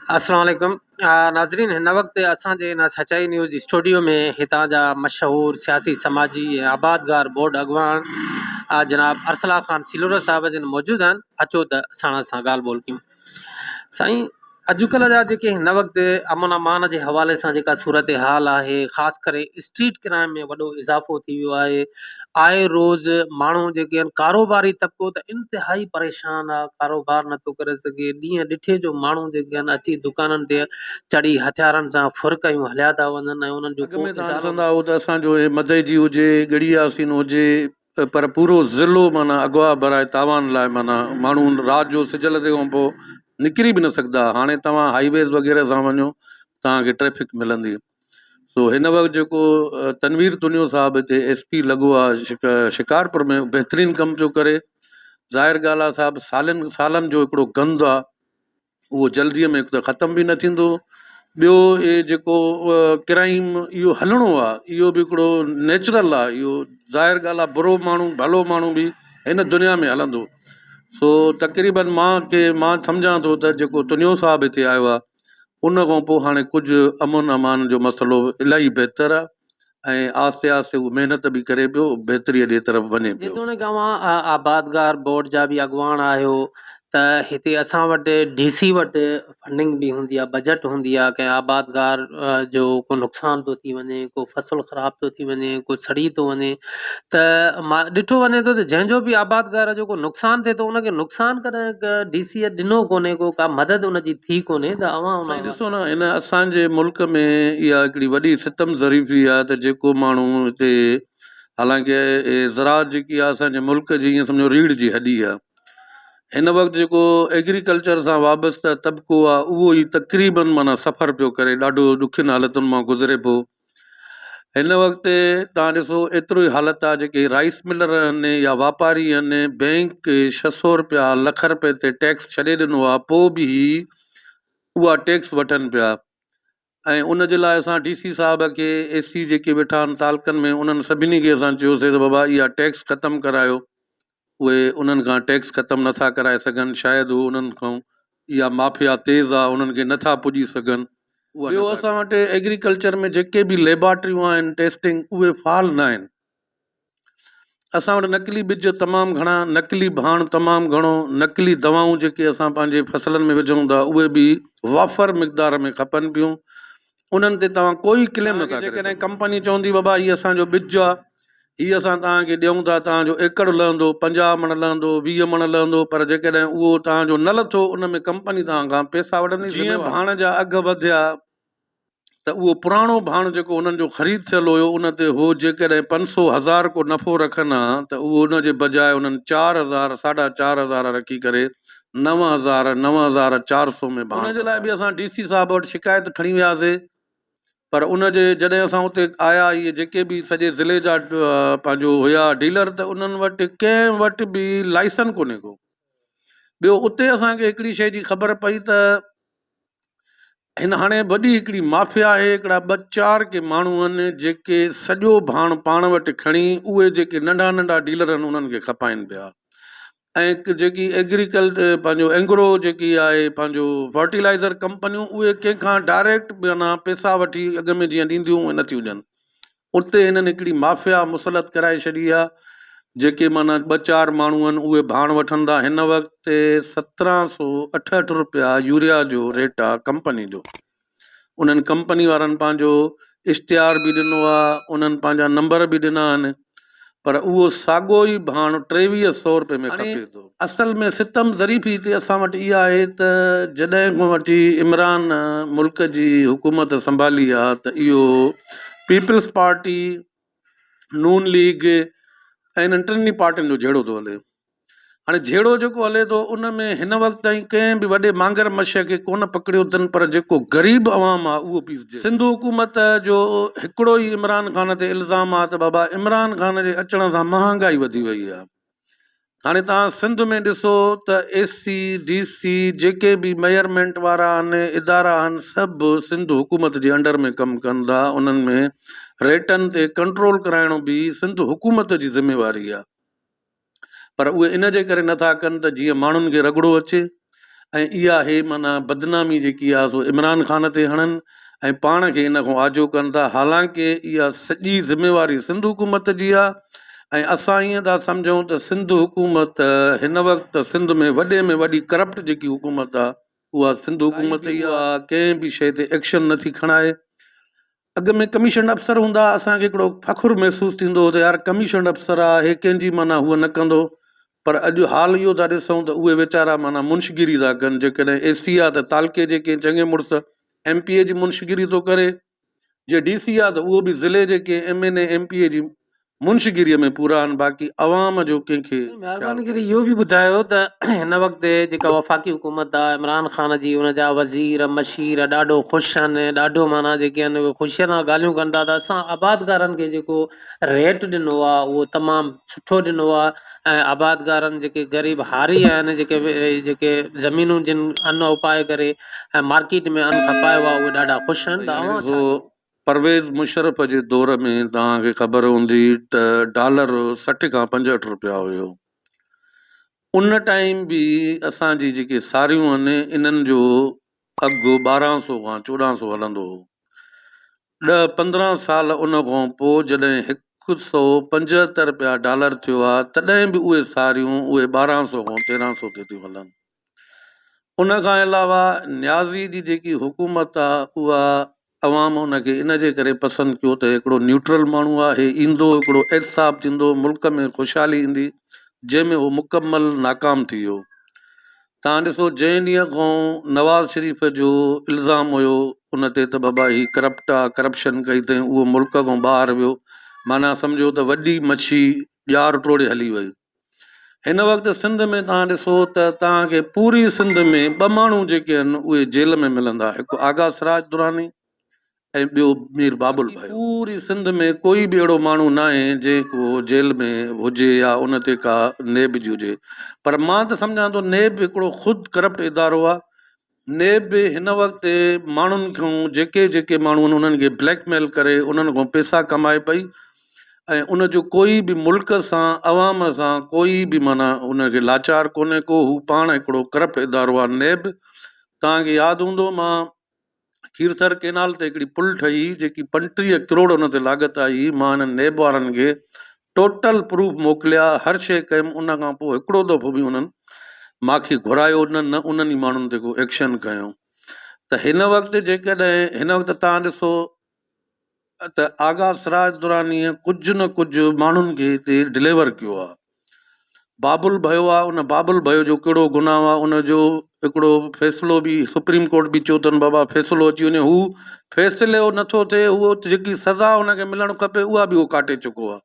अस्सलाम वालेकुम नाज़रीन। हिन वक़्तु असांजे हिन सचाई न्यूज़ स्टूडियो में हितां जा मशहूर सियासी समाजी ऐं आबादगार बोर्ड अॻवान जनाब अरसला ख़ान सिलोरा साहिब जन मौजूद आहिनि। अचो त साण सां ॻाल्हि ॿोल कयूं। साईं, अॼुकल्ह जा जेके हिन वक़्तु अमन अमान जे हवाले सां जेका सूरत हाल आहे, ख़ासि करे स्ट्रीट क्राइम में वॾो इज़ाफ़ो थी वियो आहे। आए रोज़ माण्हू जेके आहिनि, कारोबारी तबिको त इंतिहाई परेशान आहे, कारोबार नथो करे सघे। ॾींहं ॾिठे जो माण्हू जेके आहिनि अची दुकाननि ते चढ़ी हथियारनि सां फुरकयूं हलिया था वञनि ऐं उन्हनि जो अॻ को में तव्हां इज़ारो ॾिसंदा हो त असांजो हे मदई जी हुजे, गड़ी यासीन हुजे, पर पूरो ज़िलो माना अगवा भराए तावान लाइ माना माण्हू राति जो सिजल ते खां पोइ निकिरी बि न सघंदा। हाणे तव्हां हाईवेज़ वग़ैरह सां वञो, तव्हांखे ट्रैफिक मिलंदी। सो हिन वक़्तु जेको तनवीर दुनियो साहिबु हिते SP लॻो आहे शिकारपुर में, बहितरीनु कमु पियो करे। ज़ाहिर ॻाल्हि आहे, साहिबु सालनि सालनि जो हिकिड़ो गंद आहे, उहो जल्दीअ में हिकु त ख़तमु बि न थींदो। ॿियो इहे जेको क्राइम इहो हलणो आहे, इहो बि हिकिड़ो नेचुरल आहे। इहो ज़ाहिर ॻाल्हि आहे, बुरो माण्हू भलो माण्हू बि हिन दुनिया में हलंदो। सो तक़रीबन मां सम्झां थो त जेको दुनियो साहिबु हिते आयो आहे, उन खां पोइ हाणे कुझु अमन अमान जो मसइलो इलाही बहितर आहे ऐं आहिस्ते आहिस्ते उहो महिनत बि करे पियो, बहितरीअ जे तरफ़ वञे पियो। जेतोणीकि अव्हां आबादगार बोर्ड जा बि अॻुवान आहियो, त हिते असां वटि DC वटि फंडिंग बि हूंदी आहे, बजट हूंदी आहे। कंहिं आबादगार जो को नुक़सानु थो थी वञे, को फ़सुलु ख़राबु थो थी वञे, को सड़ी थो वञे, त मां ॾिठो वञे थो त जंहिंजो बि आबादगार जो को नुक़सानु थिए थो, उनखे नुक़सानु कॾहिं DC ॾिनो कोन्हे, को का मदद उनजी थी कोन्हे। त अव्हां उन साईं ॾिसो न, हिन असांजे मुल्क में इहा हिकिड़ी वॾी सितम ज़रीफ़ी आहे त जेको माण्हू हिते, हालांकि ज़राअत जेकी आहे असांजे मुल्क जी ईअं सम्झो रीढ़ जी हॾी आहे। हिन वक़्तु जेको एग्रीकल्चर सां वाबस्ता तबिको आहे, उहो ई तक़रीबन माना सफ़र पियो करे, ॾाढो ॾुखियुनि हालतुनि मां गुज़रे पियो। हिन वक़्तु तव्हां ॾिसो, एतिरो ई हालत आहे, जेके राइस मिलर आहिनि या वापारी आहिनि, बैंक 600 रुपया लख रुपए ते टैक्स छॾे ॾिनो आहे, पोइ बि उहा टैक्स वठनि पिया। ऐं उन जे लाइ असां DC साहिब खे, AC जेके वेठा आहिनि तालकनि में, उन्हनि सभिनी खे असां चयोसीं त बाबा इहा टैक्स ख़तमु करायो। उहे उन्हनि खां टैक्स ख़तमु नथा कराए सघनि, शायदि उहो उन्हनि खां इहा माफ़िया तेज़ आहे, उन्हनि खे नथा पुॼी सघनि। ॿियो असां वटि एग्रीकल्चर में जेके बि लेबॉर्ट्रियूं आहिनि टेस्टिंग, उहे फाल न आहिनि। असां वटि नकली ॿिज तमामु घणा, नकली भाण तमामु घणो, नकली दवाऊं जेके असां पंहिंजे फसलनि में विझूं था, उहे बि वाफ़र मिक़दार में खपनि पियूं। उन्हनि ते तव्हां कोई क्लेम नथा करे। जेकॾहिं कंपनी चवंदी बाबा हीअ असांजो ॿिज आहे, हीअ असां तव्हांखे ॾियूं था, तव्हांजो एकड़ लहंदो, 50 मण लहंदो, 20 मण लहंदो, पर जेकॾहिं उहो तव्हांजो न लथो, उन में कंपनी तव्हां खां पैसा वठंदी। जीअं भाण जा अघु वधिया, त उहो पुराणो भाण जेको उन्हनि जो ख़रीद थियल हुयो, उन ते हो जेकॾहिं 500,000 को नफ़ो रखनि हा, त उहो उनजे बजाए उन्हनि 4,000 4,500 रखी करे 9,000 9,400 में भाण। उनजे लाइ बि असां DC साहिब वटि शिकायत खणी वियासीं, पर उनजे जॾहिं असां उते आया, इहे जेके बि सॼे ज़िले जा पंहिंजो हुया डीलर, त उन्हनि वटि कंहिं वटि बि लाइसेंस कोन्हे को। ॿियो उते असांखे हिकिड़ी शइ जी ख़बर पई त हिन हाणे वॾी हिकिड़ी माफ़िया आहे, हिकिड़ा 2-4 के माण्हू आहिनि जेके सॼो भाण पाण वटि खणी, उहे जेके नंढा नंढा डीलर आहिनि उन्हनि खे खपाइनि पिया। ऐं जेकी पंहिंजो एंग्रो जेकी आहे, पंहिंजो फर्टिलाइज़र कंपनियूं, उहे कंहिंखां डायरेक्ट माना पैसा वठी अॻ में जीअं ॾींदियूं उहे नथियूं ॾियनि। उते हिननि हिकिड़ी माफ़िया मुसलत कराए छॾी आहे, जेके माना 2-4 माण्हू आहिनि, उहे भाण वठंदा। हिन वक़्तु 1,768 रुपया यूरिया जो रेट आहे कंपनी जो। उन्हनि कंपनी वारनि पंहिंजो इश्तिहार बि ॾिनो आहे, उन्हनि पंहिंजा नंबर बि ॾिना आहिनि, पर उहो साॻियो ई भाण 2,300 रुपए में खपे थो। असल में सितम ज़रीफ़ी हिते असां वटि इहा आहे त जॾहिं खां वठी इमरान मुल्क जी हुकूमत संभाली आहे, त इहो पीपल्स पार्टी, नून लीग ऐं इन्हनि टिनी पार्टियुनि जो जहिड़ो थो हले। हाणे जहिड़ो जेको हले थो, उन में हिन वक़्तु ताईं कंहिं बि वॾे मांगर मछीअ खे कोन पकड़ियो अथनि, पर जेको ग़रीब अवाम आहे उहो पीसजे। सिंध हुकूमत जो हिकिड़ो ई इमरान ख़ान ते इल्ज़ाम आहे त बाबा इमरान ख़ान जे अचण सां महांगाई वधी वई आहे। हाणे तव्हां सिंध में ॾिसो त AC DC जेके बि मेयरमेंट वारा आहिनि, इदारा आहिनि, सभु सिंध हुकूमत जे अंडर में कमु कनि था। उन्हनि में रेटनि ते कंट्रोल कराइणो बि सिंध हुकूमत जी ज़िम्मेवारी आहे, पर उहे इन जे करे नथा कनि त जीअं माण्हुनि खे रगड़ो अचे ऐं इहा माना बदनामी जेकी आहे सो इमरान ख़ान ते हणनि ऐं पाण खे इन खां आजो कनि था। हालांकि इहा सॼी ज़िमेवारी सिंध हुकूमत जी आहे ऐं असां ईअं था सम्झूं त सिंध हुकूमत हिन वक़्तु सिंध में वॾे में वॾी करप्ट जेकी हुकूमत आहे उहा सिंध हुकूमत ई आहे। कंहिं बि शइ ते एक्शन नथी खणाए। अॻु में कमीशन अफ़सर हूंदा, असांखे हिकिड़ो फ़ख़ुरु महसूसु थींदो हो त यार कमीशन अफ़सर आहे, हे कंहिंजी माना हूअ न कंदो। पर अॼु हाल इहो था ॾिसूं त उहे वीचारा माना मुंशगिरी था कनि। जेकॾहिं एसी आहे त तालके जे कंहिं चङे मुड़ुस MP जी मुंशगिरी थो करे, जे DC आहे त उहो बि ज़िले जे कंहिं MNA MP जी मुंशगिरीअ में पूरा आहिनि। बाक़ी अवाम जो कंहिंखे महिरबानी करे इहो बि ॿुधायो त हिन वक़्तु जेका वफ़ाक़ी हुकूमत आहे इमरान ख़ान जी, उनजा वज़ीर मशीर ॾाढो ख़ुशि आहिनि, ॾाढो माना जेके आहिनि उहे ख़ुशीअ सां ॻाल्हियूं कनि था त असां आबादगारनि खे जेको रेट ॾिनो आहे उहो तमामु सुठो ॾिनो आहे। ऐं आबादगारनि जेके ग़रीब हारी आहिनि, जेके ज़मीनूं जिन अन उपाए करे ऐं मार्केट में अन खपायो आहे, उहे ॾाढा ख़ुशि आहिनि। त अवां छा परवेज़ मुशर्रफ जे दौर में तव्हांखे ख़बर हूंदी त डॉलर 60 खां 65 रुपया हुयो। उन टाइम बि असांजी जेके सारियूं आहिनि इन्हनि जो अघु 1200 खां 1400 हलंदो हो। 10-15 साल उन खां पोइ जॾहिं 175 रुपया डॉलर थियो आहे, तॾहिं बि उहे सारियूं उहे 1200 खां 1300 ते थियूं हलनि। उन खां अलावा न्याज़ी जी जेकी हुकूमत आहे उहा अवाम उनखे इन जे करे पसंदि कयो त हिकिड़ो न्यूट्रल माण्हू आहे, ईंदो हिकिड़ो एहसाब थींदो, मुल्क में ख़ुशहाली ईंदी, जंहिंमें उहो मुकमल नाकाम थी वियो। तव्हां ॾिसो जंहिं ॾींहं खां नवाज़ शरीफ़ जो इल्ज़ाम हुयो उन ते त बाबा ही करप्ट आहे, करप्शन कई अथई, उहो मुल्क खां ॿाहिरि वियो। माना सम्झो त वॾी मच्छी ॼार टोड़े हली वई। हिन वक़्तु सिंध में तव्हां ॾिसो त तव्हांखे पूरी सिंध में 2 माण्हू जेके आहिनि उहे जेल में मिलंदा, हिकु आगा सिराज दुरानी ऐं ॿियो मीर बाबुल भाई। पूरी सिंध में कोई बि अहिड़ो माण्हू न आहे जेको जेल में हुजे या उन ते का नेब जी हुजे। पर मां त सम्झां थो नेब हिकिड़ो ख़ुदि करप्ट इदारो आहे। नेब हिन वक़्तु माण्हुनि खां जेके जेके माण्हू आहिनि उन्हनि खे ब्लैकमेल करे उन्हनि खां पैसा कमाए पई ऐं उन जो कोई बि मुल्क सां अवाम सां कोई बि माना उनखे लाचार कोन्हे को। हू पाण हिकिड़ो करप्ट इदारो आहे नेब। तव्हांखे यादि हूंदो मां खीरसर केनाल ते हिकिड़ी पुल ठही जेकी 35 करोड़ उन ते लागत आई। मां हिननि नेब वारनि खे टोटल प्रूफ मोकिलिया, हर शइ कयमि। उन खां पोइ हिकिड़ो दफ़ो बि उन्हनि मूंखे घुरायो न उन्हनि माण्हुनि ते को एक्शन कयो। त हिन वक़्तु जेकॾहिं हिन वक़्तु तव्हां ॾिसो त आगा सिराज दुरानीअ कुझु न कुझु माण्हुनि खे हिते डिलीवर कयो आहे। बाबुल भयो आहे, उन बाबुल भयो जो कहिड़ो गुनाह आहे, उनजो हिकिड़ो फ़ैसिलो बि सुप्रीम कोर्ट बि चयो अथनि बाबा फ़ैसिलो अची वञे। हू फ़ैसिलो नथो थिए, उहो जेकी सज़ा हुनखे मिलणु खपे उहा बि उहो काटे चुको आहे।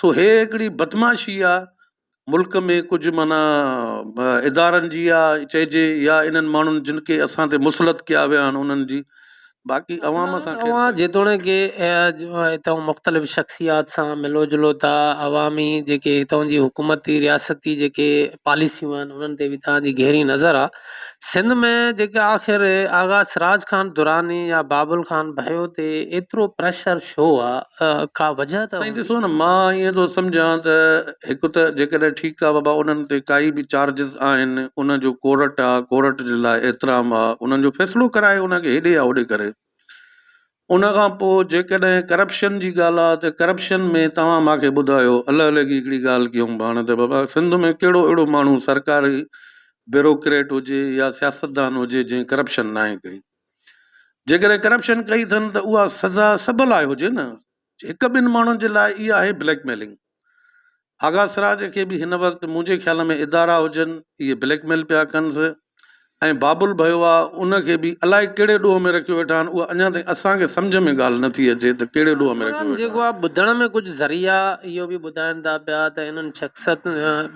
सो हे हिकिड़ी बदमाशी आहे मुल्क में कुझु माना इदारनि जी आहे चइजे, या इन्हनि माण्हुनि जिन खे असां ते मुसलत कया विया आहिनि उन्हनि जी। बाक़ी अवाम सां जेतोणीकि हितां मुख़्तलिफ़ शख़्सियात सां मिलो जुलो था, अवामी जेके हितां जी हुकूमती रियासती जेके पॉलिसियूं आहिनि उन्हनि ते बि तव्हांजी गहरी नज़र आहे। सिंध में जेके आख़िर आगा सिराज खान दुरानी या बाबुल खान भयो ते एतिरो प्रेशर छो आहे, का वजह त साईं ॾिसो न, मां ईअं थो सम्झां त हिकु त जेकॾहिं ठीकु आहे बाबा उन्हनि ते काई बि चार्जिस आहिनि, उनजो कोर्ट आहे, कोर्ट जे लाइ एतिराम आहे, उन्हनि जो फ़ैसिलो कराए उनखे हेॾे या होॾे करे। उन खां पोइ जेकॾहिं करप्शन जी ॻाल्हि आहे त करप्शन में तव्हां मूंखे ॿुधायो, अलॻि अलॻि हिकिड़ी ॻाल्हि कयूं पाण त बाबा सिंध में कहिड़ो अहिड़ो माण्हू सरकारी ब्यूरोक्रेट हुजे या सियासतदान हुजे जंहिं करप्शन न आहे कई। जेकॾहिं करप्शन कई अथनि त उहा सज़ा सभ लाइ हुजे न। 1-2 माण्हुनि जे लाइ इहा आहे ब्लैकमेलिंग। आगा सिराज खे बि हिन वक़्तु मुंहिंजे ख़्याल में इदारा हुजनि इहे ब्लैकमेल पिया कनिसि। ऐं बाबुल भयो आहे उनखे बि अलाए कहिड़े ॾोह में रखियो वेठा आहिनि। उहा अञा ताईं असांखे सम्झ में ॻाल्हि नथी अचे त कहिड़े ॾोह में रखियो वेठा जेको आहे ॿुधण में कुझु ज़रिया इहो बि ॿुधाइनि था पिया त इन्हनि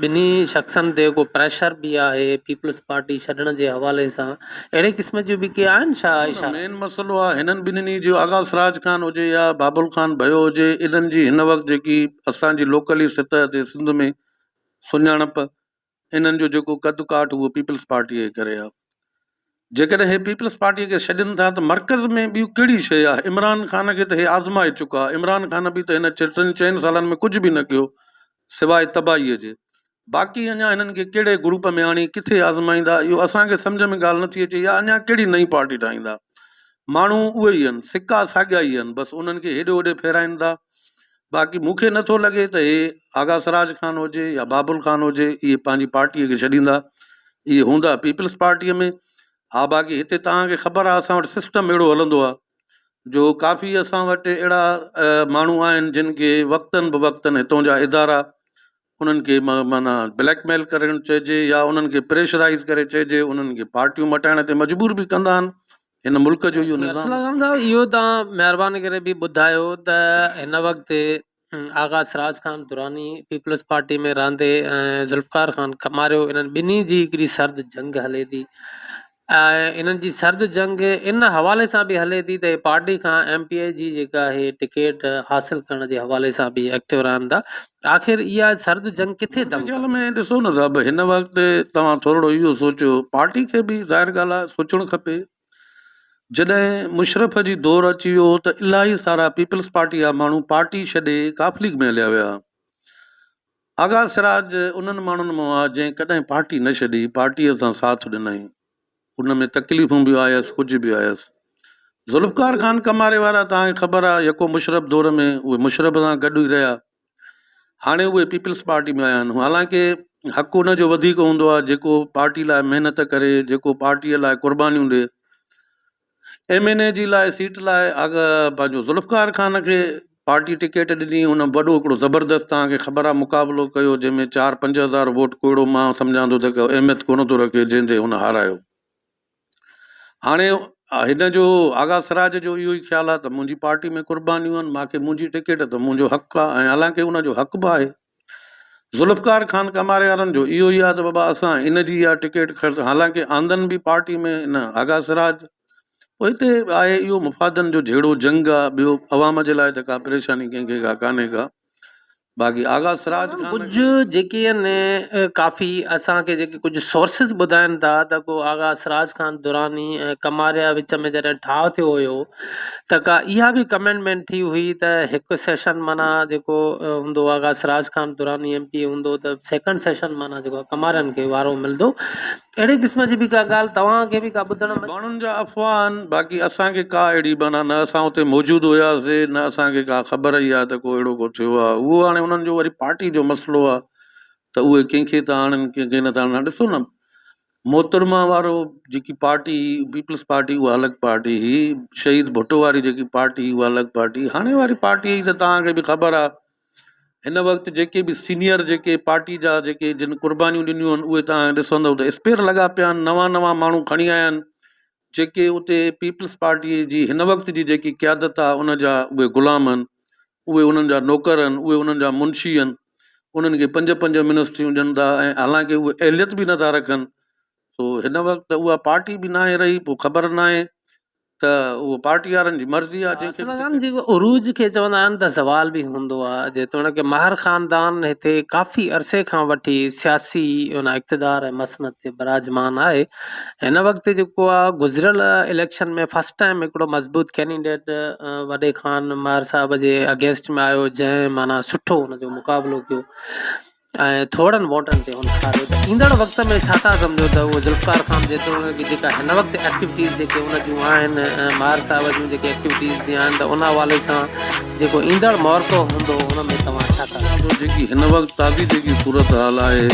ॿिन्ही शख़्सनि ते को प्रेशर बि आहे पीपल्स पार्टी छॾण जे हवाले सां। अहिड़े क़िस्म जूं बि के आहिनि छा इशारा? मेन मसइलो आहे हिननि ॿिन्हिनि जो आगा सिराज खान हुजे या बाबुल खान भयो हुजे, इन्हनि जी हिन वक़्तु जेकी असांजी लोकली सतह ते सिंध में सुञाणप, इन्हनि जो जेको कद काठ उहो पीपल्स पार्टीअ जे करे आहे। जेकॾहिं हे पीपल्स पार्टीअ खे छॾनि था त मर्कज़ में ॿियूं कहिड़ी शइ आहे? इमरान ख़ान खे त हे आज़माए चुका। इमरान ख़ान बि त हिन 3-4 सालनि में कुझु बि न कयो सवाइ तबाहीअ जे। बाक़ी अञा हिननि खे कहिड़े ग्रुप में आणी किथे आज़माईंदा इहो असांखे सम्झ में ॻाल्हि नथी अचे, या अञा कहिड़ी नई पार्टी ठाहींदा। माण्हू उहे ई आहिनि, सिका साॻिया ई आहिनि, बसि उन्हनि खे हेॾे होॾे फेराइनि था। बाक़ी मूंखे नथो लॻे त हे आगा सिराज ख़ान हुजे या बाबुल ख़ान हुजे, इहे पंहिंजी पार्टीअ खे छॾींदा, इहे हूंदा पीपल्स पार्टीअ में। हा, बाक़ी हिते तव्हांखे ख़बर आहे असां वटि सिस्टम अहिड़ो हलंदो आहे जो काफ़ी असां वटि अहिड़ा माण्हू आहिनि जिन खे वक़्तनि ब वक़्तनि हितां जा इदारा उन्हनि खे माना ब्लैकमेल करणु चइजे या उन्हनि खे प्रेशराइज़ करे चइजे, उन्हनि खे पार्टियूं मटाइण ते मजबूर बि कंदा आहिनि। हिन मुल्क जो इहो निज़ाम अर्सलान खान साहब, इहो तव्हां महिरबानी करे बि ॿुधायो त हिन वक़्तु आगा सिराज खान दुरानी पीपल्स पार्टी में रहंदे ऐं ज़ुल्फ़कार ख़ान कमारियो, इन्हनि ॿिन्ही जी हिकिड़ी सर्द जंग हले थी। इन्हनि जी सर्द जंग इन हवाले सां बि हले थी त पार्टी खां MPI जी जेका आहे टिकट हासिल करण जे हवाले सां बि एक्टिव रहनि था। आख़िर इहा सर्द जंग किथे मुंहिंजे दम ख़्याल में ॾिसो न साहिबु, हिन वक़्तु तव्हां थोरो इहो सोचियो, पार्टी खे बि ज़ाहिर ॻाल्हि आहे सोचणु खपे। जॾहिं मुशरफ जी दौरु अची वियो त इलाही सारा पीपल्स पार्टी जा माण्हू पार्टी छॾे काफ़ लीग में हलिया विया। आगा सिराज उन्हनि माण्हुनि मां आहे जंहिं कॾहिं पार्टी न छॾी, पार्टीअ सां साथ ॾिनई, उन में तकलीफ़ूं बि आयसि, कुझु बि आयसि। ज़ुल्फ़कार ख़ान कमारे वारा तव्हांखे ख़बर आहे यको मुशरफ दौर में उहे मुशरफ सां गॾु ई रहिया, हाणे उहे पीपल्स पार्टी में आया आहिनि। हालांकि हक़ु उनजो वधीक हूंदो आहे जेको पार्टी लाइ महिनत करे, जेको पार्टीअ लाइ क़ुर्बानियूं ॾिए। MNA जी लाइ सीट लाइ पंहिंजो ज़ुल्फ़कार ख़ान खे पार्टी टिकट ॾिनी, हुन वॾो हिकिड़ो ज़बरदस्त तव्हांखे ख़बर आहे मुक़ाबिलो कयो, जंहिंमें 4-5 हज़ार वोट कोड़ो मां सम्झां थो त अहमियत कोन थो रखे जंहिंजे हुन हारायो। हाणे हिन जो आगा सिराज जो इहो ई ख़्यालु आहे त मुंहिंजी पार्टी में क़ुर्बानियूं आहिनि, मूंखे मुंहिंजी टिकट त मुंहिंजो हक़ु आहे, ऐं हालांकि उनजो हक़ु बि आहे। ज़ुल्फ़कार ख़ान कमारे वारनि जो इहो ई आहे त बाबा असां इन जी इहा टिकट ख़र्च, हालांकि आंदन बि पार्टी में इन आगा सिराज। पोइ हिते आहे इहो मुफ़ादनि जो जहिड़ो जंग आहे, ॿियो अवाम जे लाइ त का परेशानी कंहिंखे का कान्हे का। बाक़ी आगा सिराज ख़ान कुझु जेके आहिनि काफ़ी असांखे जेके कुझु सोर्सिस ॿुधाइनि था त को आगा सिराज खान दुरानी ऐं कमारिया विच में जॾहिं ठाह थियो हुयो त का इहा बि कमेंटमेंट थी हुई त हिकु सेशन माना जेको हूंदो आगा सिराज खान दुरानी MP हूंदो त सेकंड सेशन माना जेको कमारियनि खे वारो मिलंदो। अहिड़े क़िस्म जी बि का ॻाल्हि तव्हांखे बि का ॿुधण में? माण्हुनि जा अफ़वाह आहिनि, बाक़ी असांखे का अहिड़ी माना न असां हुते मौजूदु हुयासीं, न असांखे का ख़बर ई आहे त को अहिड़ो को थियो आहे। उहो हाणे उन्हनि जो वरी पार्टी जो मसइलो आहे त उहे कंहिंखे था आणनि कंहिंखे नथा आणनि। ॾिसो न, मोहतरमा वारो जेकी पार्टी पीपल्स पार्टी उहा अलॻि पार्टी हुई, शहीद भुट्टो वारी जेकी पार्टी उहा अलॻि पार्टी, हाणे वारी पार्टी त तव्हांखे बि ख़बर आहे। हिन वक़्तु जेके बि सीनियर जेके पार्टी जा जेके जिन क़ुर्बानियूं ॾिनियूं आहिनि उहे तव्हां ॾिसंदव त स्पेयर लॻा पिया आहिनि, नवां माण्हू खणी आया आहिनि जेके उते पीपल्स पार्टीअ जी हिन वक़्त जी जेकी क़यादत आहे उन जा उहे ग़ुलाम आहिनि, उहे उन्हनि जा नौकर आहिनि, उहे उन्हनि जा मुंशी आहिनि। उन्हनि खे 5-5 मिनिस्ट्रियूं ॾियनि था, ऐं हालांकि उहे अहलियत बि नथा रखनि। सो हिन वक़्तु उहा पार्टी बि न आहे रही, पोइ ख़बर न आहे त उहो पार्टी वारनि जी मर्ज़ी आहे जंहिंखे बि टिकट। जेको उरूज खे चवंदा आहिनि त ज़वाल बि हूंदो आहे, जेतोणीकि महर ख़ानदान हिते काफ़ी अरसे खां वठी सियासी उन इक़्तिदार ऐं मसनद ते बराजमान आहे। हिन वक़्तु जेको आहे गुज़िरियल इलेक्शन में फस्ट टाइम हिकिड़ो मज़बूत कैंडिडेट वॾे ख़ान महर साहब जे अगेंस्ट में आयो, जंहिं माना सुठो हुनजो मुक़ाबिलो कयो ऐं थोड़नि वोटनि ते हुन हारियो। त ईंदड़ वक़्त में छा था सम्झो त उहो ज़ुल्फ़कार ख़ान जेतोणीकि जेका हिन वक़्तु एक्टिविटीज़ जेके उन जूं आहिनि, महर साहब जूं जेके एक्टिविटीज़ बि आहिनि, त उन हवाले सां जेको ईंदड़ मौक़ो हूंदो उन में तव्हां छा कंदा? जेकी हिन वक़्तु ताज़ी जेकी सूरत हाल आहे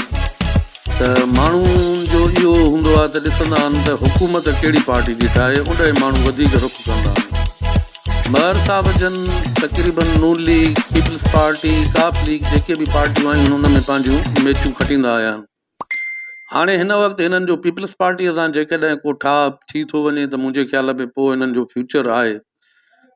त माण्हुनि जो इहो हूंदो आहे त ॾिसंदा आहिनि त हुकूमत कहिड़ी पार्टी जी ठाहे, उन माण्हू वधीक रुख कंदा आहिनि। महर साहब जन तक़रीबन नून लीग, पीपल्स पार्टी, काफ लीग जेके बि पार्टियूं आहियूं हुन में पंहिंजूं मैचूं खटींदा आया आहिनि। हाणे हिन वक़्तु हिननि जो पीपल्स पार्टीअ सां जेकॾहिं को ठाह थी थो वञे त मुंहिंजे ख़्याल में पोइ हिननि जो फ्यूचर आहे।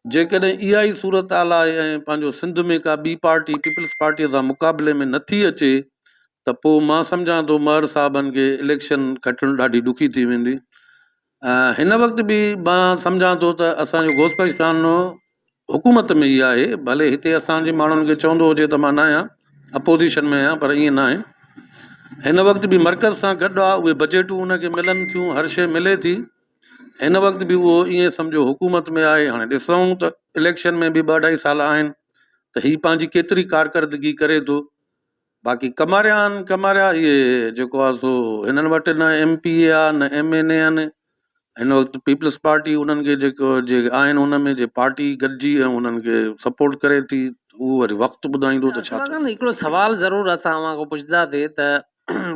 जेकॾहिं इहा ई सूरत हाल आहे ऐं पंहिंजो सिंध में का ॿी पार्टी पीपल्स पार्टीअ सां मुक़ाबले में नथी अचे त पोइ मां सम्झां थो महर साहबनि खे इलेक्शन खटणु ॾाढी ॾुखी थी वेंदी। हिन वक़्तु बि मां सम्झां थो त असांजो घोषपाश खान हुकूमत में ई आहे, भले हिते असांजे माण्हुनि खे चवंदो हुजे त मां न आहियां, अपोज़िशन में आहियां, पर ईअं न आहे। हिन वक़्तु बि मर्कज़ सां गॾु आहे, उहे बजटूं उनखे मिलनि थियूं, हर शइ मिले थी। हिन वक़्तु बि उहो ईअं सम्झो हुकूमत में आहे। हाणे ॾिसूं त इलेक्शन में बि 2-2.5 साल आहिनि त हीअ पंहिंजी केतिरी कारकर्दगी करे थो। बाक़ी कमारिया इहे जेको आहे सो हिननि वटि न MP आहे न MNA आहिनि। हिन वक़्तु पीपल्स पार्टी उन्हनि खे जे आहिनि उन में जे पार्टी गॾिजी ऐं उन्हनि खे सपोर्ट करे थी, उहो वरी वक़्तु ॿुधाईंदो त छा असला थो खान थिए। हिकिड़ो सवाल ज़रूरु असां अव्हां खां पुछंदासीं त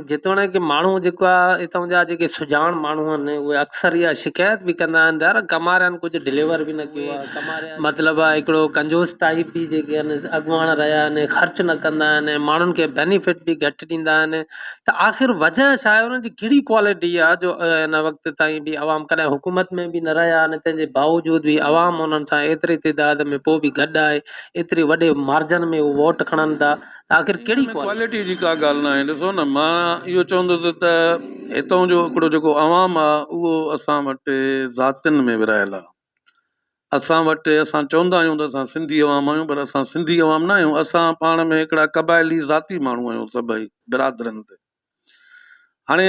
जेतोणीकि माण्हू जेको आहे हितां जा जेके सुजाण माण्हू आहिनि उहे अक्सर इहा शिकायत बि कंदा आहिनि यार कमारियनि कुझु डिलीवर बि न कयो आहे, मतिलबु आहे हिकिड़ो कंजूस टाइप बि जेके आहिनि अॻुवान रहिया आहिनि, ख़र्च न कंदा आहिनि, माण्हुनि खे बेनिफिट बि घटि ॾींदा आहिनि। त आख़िर वजह छा आहे, उन्हनि जी कहिड़ी क्वालिटी आहे जो हिन वक़्त ताईं बि आवाम कॾहिं हुकूमत में बि न रहिया आहिनि, तंहिंजे बावजूद बि आवाम उन्हनि सां एतिरी तइदाद में पोइ बि गॾु आहे, एतिरे वॾे मार्जन में उहे वोट खणनि था। आख़िर इन कहिड़ी में क्वालिटी? क्वालिटी जी का ॻाल्हि न आहे। ॾिसो न, मां इहो चवंदुसि त हितां जो हिकिड़ो जेको अवाम आहे उहो असां वटि ज़ातियुनि में विरहियल आहे। असां वटि असां चवंदा आहियूं त असां सिंधी अवाम आहियूं, पर असां सिंधी अवाम न आहियूं। असां पाण में हिकिड़ा क़बाइली ज़ाती माण्हू आहियूं, सभई बिरादरनि ते। हाणे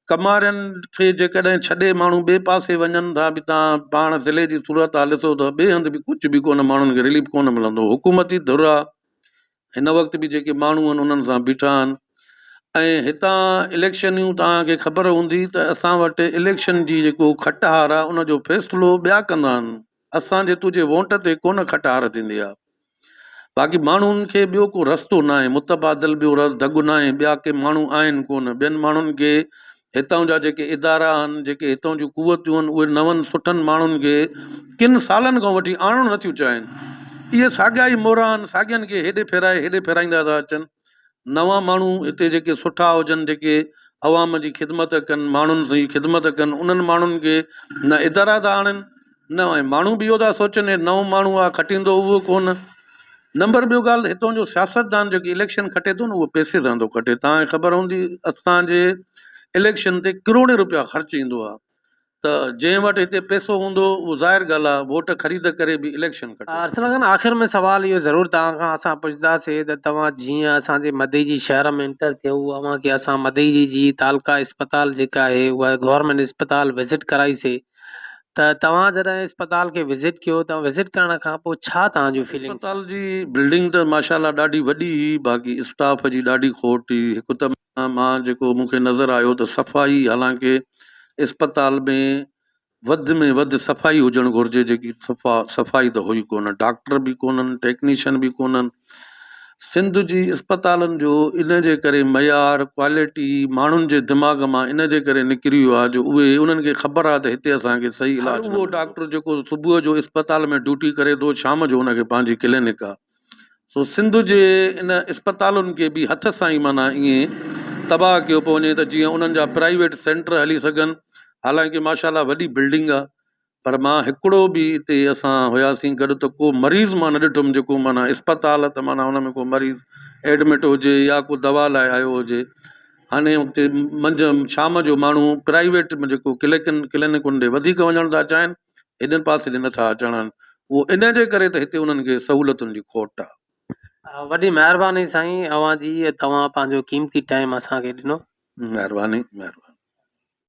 कमारियनि खे जेकॾहिं छॾे माण्हू ॿिए पासे वञनि था, बि तव्हां पाण ज़िले जी सूरत हाल ॾिसो त ॿिए हंधि बि कुझु बि कोन, माण्हुनि खे रिलीफ कोन मिलंदो। हुकूमती धुर आहे, हिन वक़्तु बि जेके माण्हू आहिनि उन्हनि सां बीठा आहिनि। ऐं हितां इलेक्शनियूं तव्हांखे ख़बर हूंदी त असां वटि इलेक्शन जी जेको खटहार आहे उनजो फ़ैसिलो ॿिया कंदा आहिनि। असांजे तुंहिंजे वोट ते कोन खटहार थींदी आहे। बाक़ी माण्हुनि खे ॿियो को रस्तो न आहे, मुतबादिल ॿियो दगु न आहे, ॿिया के माण्हू आहिनि कोन। ॿियनि माण्हुनि खे हितां जा जेके इदारा आहिनि, जेके हितां जूं कुवतियूं आहिनि, उहे नवनि सुठनि माण्हुनि खे किनि सालनि खां वठी आणणु नथियूं चाहिनि। इहे साॻिया ई मोरा आहिनि, साॻियनि खे हेॾे फेराईंदा था अचनि। नवां माण्हू हिते जेके सुठा हुजनि, जेके अवाम जी ख़िदमत कनि, माण्हुनि जी ख़िदमत कनि, उन्हनि माण्हुनि खे न इदारा था आणनि, न ऐं माण्हू बि इहो था सोचनि नओं माण्हू आहे खटींदो, उहो कोन। नंबर ॿियो ॻाल्हि, हितां जो सियासतदान जेकी इलेक्शन खटे थो न, उहो पैसे सां थो खटे। तव्हांखे ख़बर हूंदी असांजे इलेक्शन ते करोड़ रुपया ख़र्च ईंदो आहे। त जंहिं वटि हिते पैसो हूंदो उहो ज़ाहिर ॻाल्हि आहे वोट ख़रीद करे बि इलेक्शन खटे थो। अर्सला खान आख़िर में सवाल इहो ज़रूरु तव्हां खां असां पुछंदासीं त तव्हां जीअं असांजे मदई जी शहर में एंटर थियो, अव्हांखे असां मदई जी तालका इस्पताल जेका आहे उहा गवर्नमेंट इस्पताल विज़िट कराईसीं, त तव्हां जॾहिं इस्पताल खे विज़िट कयो, त विज़िट करण खां पोइ छा तव्हांजूं फीलिंग्स? इस्पताल जी बिल्डिंग त माशाल्लाह ॾाढी वॾी हुई, बाक़ी स्टाफ जी ॾाढी खोट हुई। हिकु त मां जेको मूंखे नज़र आयो त सफ़ाई, हालांकि इस्पताल में वधि में वधि सफ़ाई हुजणु घुरिजे, जेकी सफ़ाई त हुई कोन। डॉक्टर बि कोन्हनि, टेक्नीशियन बि कोन्हनि। सिंध जी इस्पतालनि जो इन जे करे मयार, क्वालिटी माण्हुनि जे दिमाग़ मां इन जे करे निकिरी वियो आहे जो उहे उन्हनि खे ख़बर आहे त हिते असांखे सही इलाजु, उहो डॉक्टर जेको सुबुह जो इस्पताल में ड्यूटी करे थो, शाम जो उनखे पंहिंजी क्लिनिक आहे। सो सिंध जे इन इस्पतालुनि खे बि हथ सां ई माना ईअं तबाह कयो पियो वञे त जीअं उन्हनि जा प्राइवेट सेंटर हली सघनि। हालांकि माशाल्लाह वॾी बिल्डिंग आहे, पर मां हिकिड़ो बि हिते असां हुयासीं गॾु त को मरीज़ मां न ॾिठुमि जेको माना इस्पताल त माना हुन में को मरीज़ एडमिट हुजे या को दवा लाइ आयो हुजे। हाणे हुते शाम जो माण्हू प्राइवेट में जेको क्लिनिकुनि ॾे वधीक वञणु था चाहिनि, हेॾनि पासे ॾे नथा अचनि। उहो इन जे करे त हिते उन्हनि खे सहूलियतुनि जी खोट आहे। वॾी महिरबानी साईं अव्हां जी, तव्हां पंहिंजो क़ीमती टाइम असांखे ॾिनो। महिरबानी।